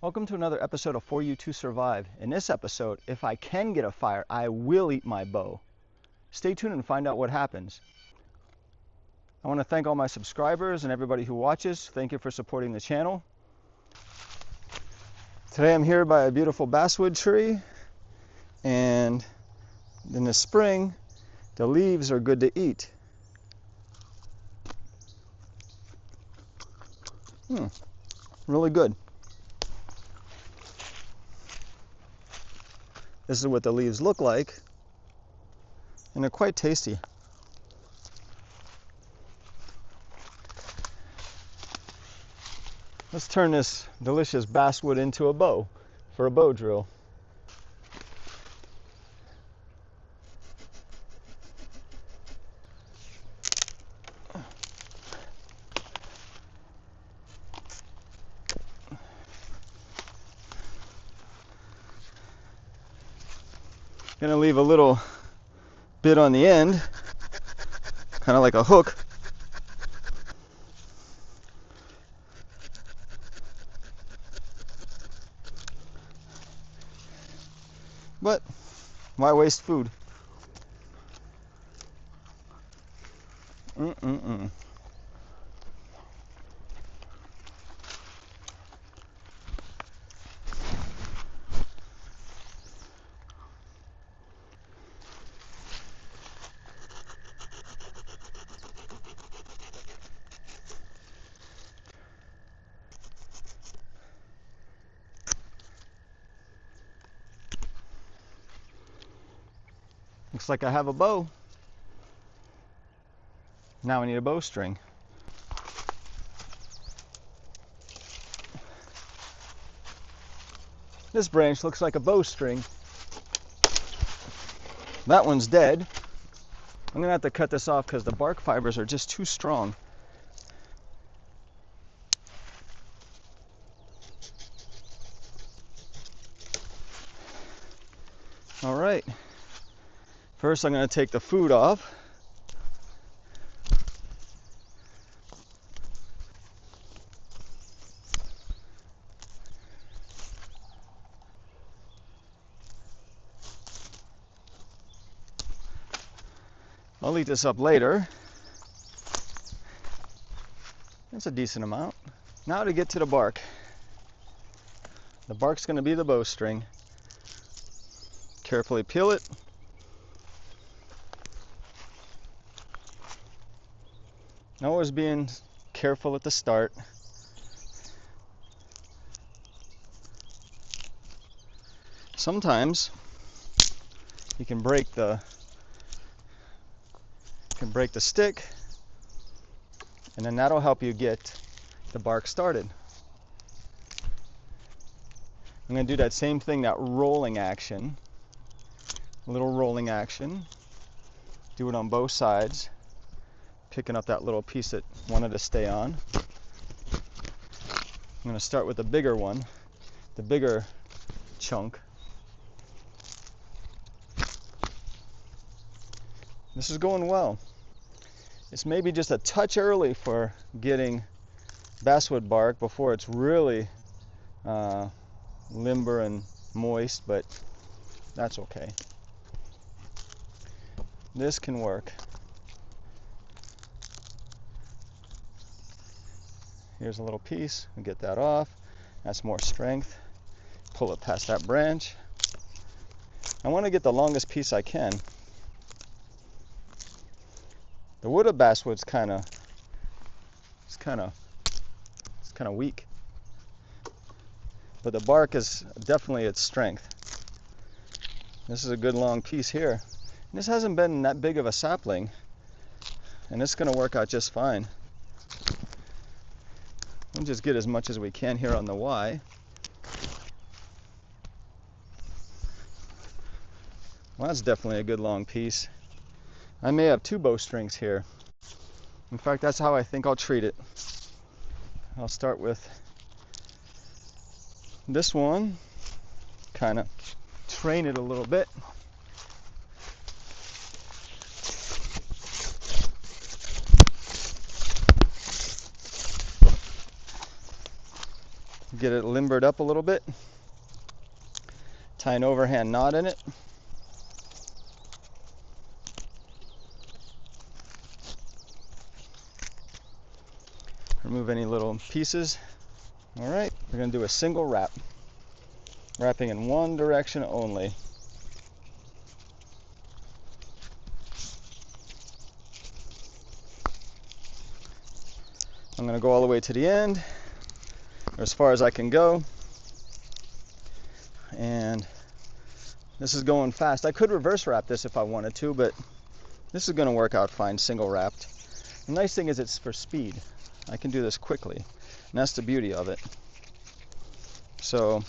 Welcome to another episode of For You to Survive. In this episode, if I can get a fire, I will eat my bow. Stay tuned and find out what happens. I want to thank all my subscribers and everybody who watches. Thank you for supporting the channel. Today I'm here by a beautiful basswood tree, and in the spring, the leaves are good to eat. Really good. This is what the leaves look like, and they're quite tasty. Let's turn this delicious basswood into a bow for a bow drill. Gonna leave a little bit on the end, kind of like a hook. But why waste food? Looks like I have a bow. Now I need a bowstring. This branch looks like a bowstring. That one's dead. I'm gonna have to cut this off because the bark fibers are just too strong. All right. First, I'm going to take the food off. I'll eat this up later. That's a decent amount. Now to get to the bark. The bark's going to be the bowstring. Carefully peel it. Always being careful at the start. Sometimes you can break the stick, and then that'll help you get the bark started. I'm going to do that same thing, that rolling action, a little rolling action. Do it on both sides. Picking up that little piece that wanted to stay on. I'm going to start with the bigger one, the bigger chunk. This is going well. It's maybe just a touch early for getting basswood bark before it's really limber and moist, but that's okay. This can work. Here's a little piece, we'll get that off. That's more strength. Pull it past that branch. I want to get the longest piece I can. The wood of basswood's kind of weak, but the bark is definitely its strength. This is a good long piece here. And this hasn't been that big of a sapling, and it's going to work out just fine. We'll just get as much as we can here on the Y. Well, that's definitely a good long piece. I may have two bowstrings here. In fact, that's how I think I'll treat it. I'll start with this one, kind of train it a little bit. get it limbered up a little bit. Tie an overhand knot in it. Remove any little pieces. All right, we're going to do a single wrap, wrapping in one direction only. I'm going to go all the way to the end, or as far as I can go. And this is going fast. I could reverse wrap this if I wanted to, but this is going to work out fine single wrapped. The nice thing is it's for speed. I can do this quickly, and that's the beauty of it. So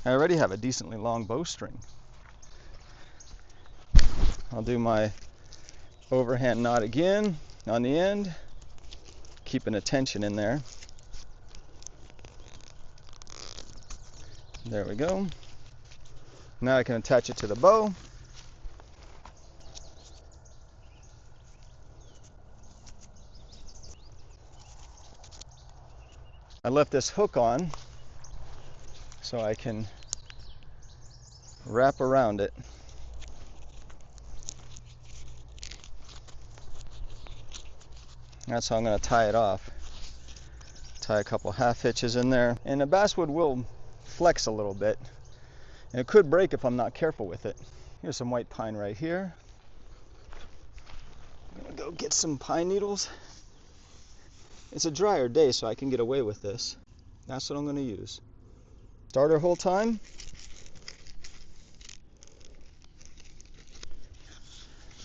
I already have a decently long bowstring. I'll do my overhand knot again on the end, keeping a tension in there. There we go. Now I can attach it to the bow. I left this hook on so I can wrap around it. That's how I'm going to tie it off. Tie a couple half hitches in there. And the basswood will flex a little bit. And it could break if I'm not careful with it. Here's some white pine right here. I'm going to go get some pine needles. It's a drier day, so I can get away with this. That's what I'm going to use. Start our whole time.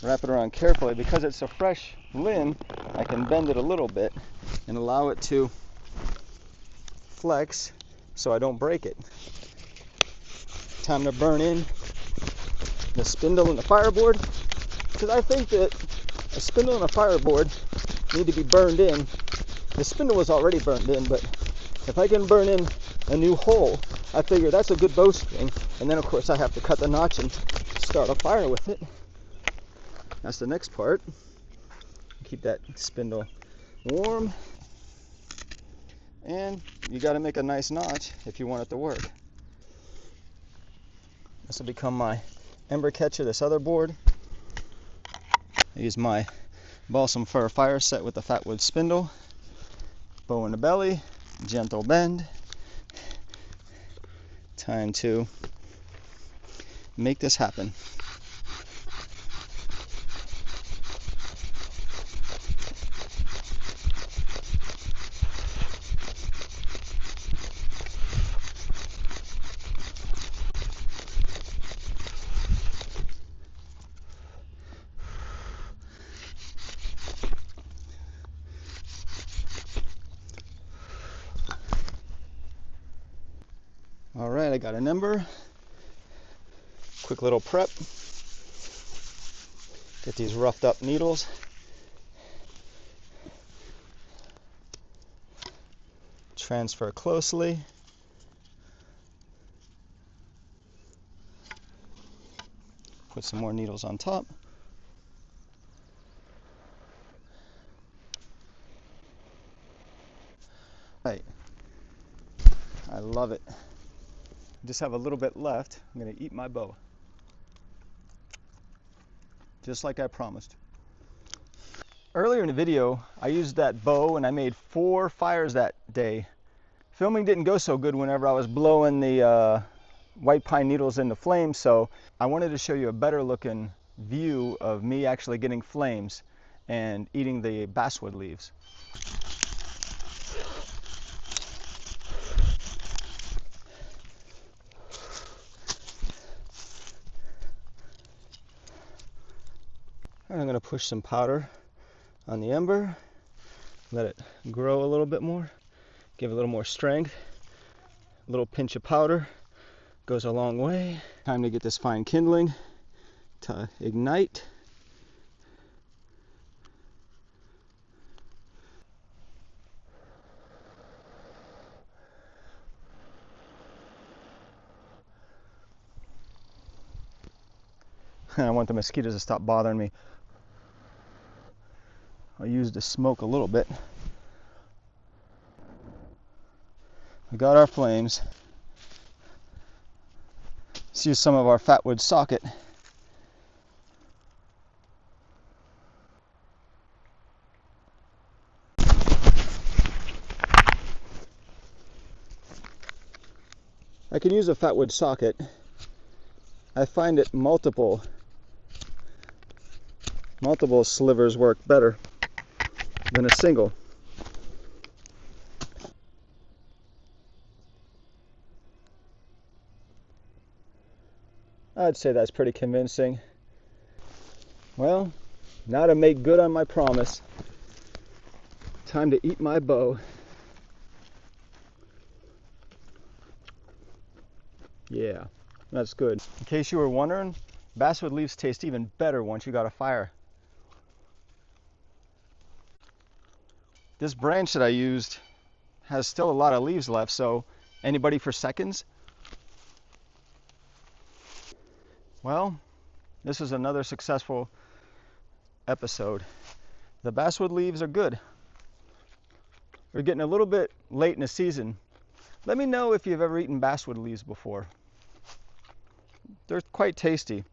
Wrap it around carefully. Because it's a fresh limb, I can bend it a little bit and allow it to flex so I don't break it. Time to burn in the spindle and the fireboard, because I think that a spindle and a fireboard need to be burned in. The spindle was already burned in, but if I can burn in a new hole, I figure that's a good bowstring. And then of course I have to cut the notch and start a fire with it. That's the next part. Keep that spindle warm. And you got to make a nice notch if you want it to work. This will become my ember catcher, this other board. I use my balsam fir fire set with the fatwood spindle. Bow in the belly, gentle bend. Time to make this happen. All right, I got an ember. Quick little prep. Get these roughed up needles. Transfer closely. Put some more needles on top. Right. I love it. Just have a little bit left. I'm going to eat my bow. Just like I promised. Earlier in the video, I used that bow and I made 4 fires that day. Filming didn't go so good whenever I was blowing the white pine needles in the flames, so I wanted to show you a better looking view of me actually getting flames and eating the basswood leaves. And I'm going to push some powder on the ember, let it grow a little bit more, give it a little more strength. A little pinch of powder goes a long way. Time to get this fine kindling to ignite. I want the mosquitoes to stop bothering me. I'll use the smoke a little bit. We got our flames. Let's use some of our fatwood socket. I can use a fatwood socket. I find it multiple slivers work better than a single. I'd say that's pretty convincing. Well, now to make good on my promise, time to eat my bow. Yeah, that's good. In case you were wondering, basswood leaves taste even better once you got a fire. This branch that I used has still a lot of leaves left, so anybody for seconds? Well, this is another successful episode. The basswood leaves are good. We're getting a little bit late in the season. Let me know if you've ever eaten basswood leaves before. They're quite tasty.